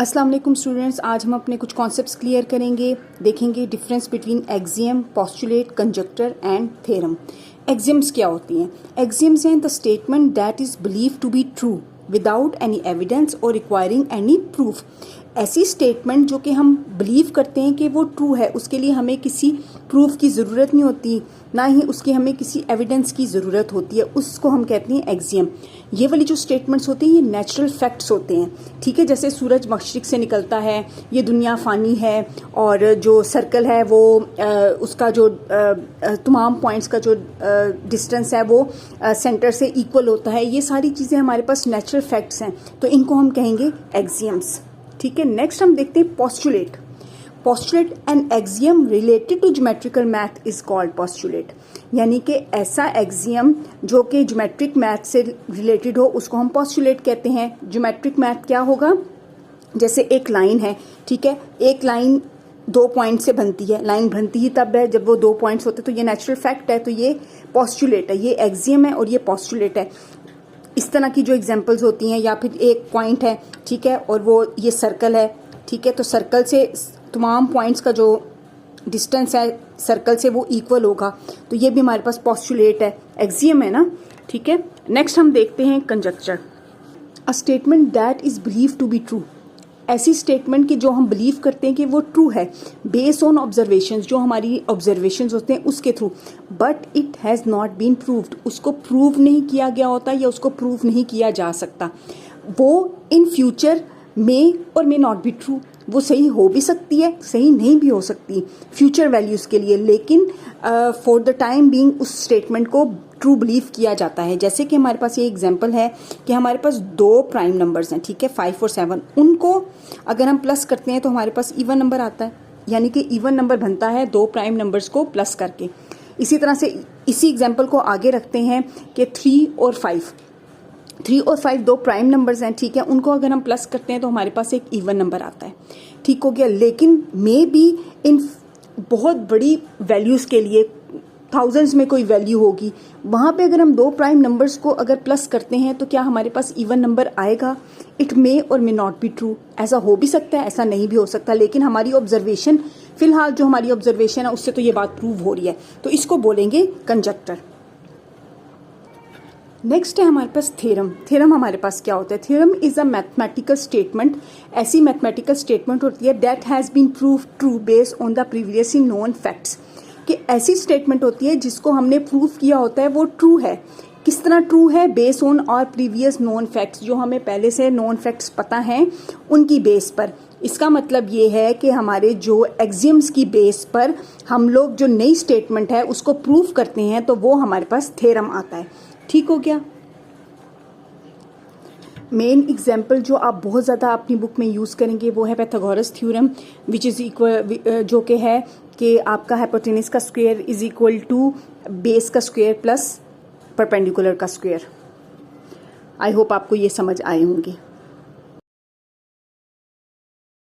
अस्सलाम वालेकुम स्टूडेंट्स, आज हम अपने कुछ कॉन्सेप्ट्स क्लियर करेंगे। देखेंगे difference between axiom, postulate, conjecture and theorem. Axioms क्या होती हैं? एक्सियम्स हैं the statement that is believe to be true without any evidence और रिक्वायरिंग एनी प्रूफ। ऐसी स्टेटमेंट जो कि हम बिलीव करते हैं कि वो ट्रू है, उसके लिए हमें किसी प्रूफ की ज़रूरत नहीं होती, ना ही उसकी हमें किसी एविडेंस की ज़रूरत होती है, उसको हम कहते हैं एक्सियम। ये वाली जो स्टेटमेंट्स होती हैं ये नेचुरल फैक्ट्स होते हैं, ठीक है। जैसे सूरज मशरिक से निकलता है, ये दुनिया फ़ानी है, और जो सर्कल है वो उसका जो तमाम पॉइंट्स का जो डिस्टेंस है वो सेंटर से इक्वल होता है। ये सारी चीज़ें हमारे पास नेचुरल फैक्ट्स हैं, तो इनको हम कहेंगे एक्सियम्स, ठीक है। नेक्स्ट हम देखते हैं postulate. Postulate an axiom related to geometrical math is called postulate, यानी कि ऐसा एक्सियम जो कि ज्योमेट्रिक मैथ से रिलेटेड हो उसको हम पोस्टुलेट कहते हैं। ज्योमेट्रिक मैथ क्या होगा? जैसे एक लाइन है, ठीक है, एक लाइन 2 पॉइंट से बनती है। लाइन बनती ही तब है जब वो 2 पॉइंट्स होते, तो ये नेचुरल फैक्ट है, तो ये पोस्टुलेट है, ये एक्सियम है और ये पोस्टुलेट है। इस तरह की जो एग्जांपल्स होती हैं, या फिर एक पॉइंट है, ठीक है, और वो ये सर्कल है, ठीक है, तो सर्कल से तमाम पॉइंट्स का जो डिस्टेंस है सर्कल से वो इक्वल होगा, तो ये भी हमारे पास पोस्टुलेट है, एक्सियम है ना, ठीक है। नेक्स्ट हम देखते हैं conjecture. A statement that is believe to be true, ऐसी स्टेटमेंट की जो हम बिलीव करते हैं कि वो ट्रू है बेस्ड ऑन ऑब्जर्वेशंस, जो हमारी ऑब्जर्वेशंस होते हैं उसके through, but it has not been proved, उसको प्रूव नहीं किया गया होता या उसको प्रूव नहीं किया जा सकता। वो इन फ्यूचर मे और मे नॉट बी ट्रू, वो सही हो भी सकती है, सही नहीं भी हो सकती फ्यूचर वैल्यूज़ के लिए, लेकिन फॉर द टाइम बीइंग उस स्टेटमेंट को ट्रू बिलीव किया जाता है। जैसे कि हमारे पास ये एग्जांपल है कि हमारे पास 2 प्राइम नंबर्स हैं, ठीक है, 5 और 7, उनको अगर हम प्लस करते हैं तो हमारे पास इवन नंबर आता है, यानी कि इवन नंबर बनता है 2 प्राइम नंबर्स को प्लस करके। इसी तरह से इसी एग्जाम्पल को आगे रखते हैं कि 3 और 5 2 प्राइम नंबर्स हैं, ठीक है, उनको अगर हम प्लस करते हैं तो हमारे पास एक इवन नंबर आता है, ठीक हो गया। लेकिन मे बी इन बहुत बड़ी वैल्यूज़ के लिए थाउजेंड्स में कोई वैल्यू होगी, वहाँ पे अगर हम 2 प्राइम नंबर्स को अगर प्लस करते हैं तो क्या हमारे पास इवन नंबर आएगा? इट मे और मे नॉट बी ट्रू, ऐसा हो भी सकता है, ऐसा नहीं भी हो सकता, लेकिन हमारी ऑब्जर्वेशन, फिलहाल जो हमारी ऑब्जर्वेशन है उससे तो ये बात प्रूव हो रही है, तो इसको बोलेंगे कंजक्टर। नेक्स्ट है हमारे पास थ्योरम। थ्योरम हमारे पास क्या होता है? Theorem is a mathematical statement, ऐसी मैथमेटिकल स्टेटमेंट होती है that has been prove true based on the previously known facts, कि ऐसी स्टेटमेंट होती है जिसको हमने प्रूव किया होता है वो ट्रू है। किस तरह ट्रू है? बेस्ड ऑन और प्रीवियस नोन फैक्ट्स, जो हमें पहले से नोन फैक्ट्स पता हैं उनकी बेस पर। इसका मतलब ये है कि हमारे जो एक्सियम्स की बेस पर हम लोग जो नई स्टेटमेंट है उसको प्रूव करते हैं, तो वो हमारे पास थ्योरम आता है, ठीक हो गया। मेन एग्जाम्पल जो आप बहुत ज़्यादा अपनी बुक में यूज़ करेंगे वो है Pythagoras theorem, which is equal, जो कि है कि आपका हाइपोटेनस का square is equal to base का स्क्वायर प्लस परपेंडिकुलर का स्क्वायर। आई होप आपको ये समझ आए होंगे।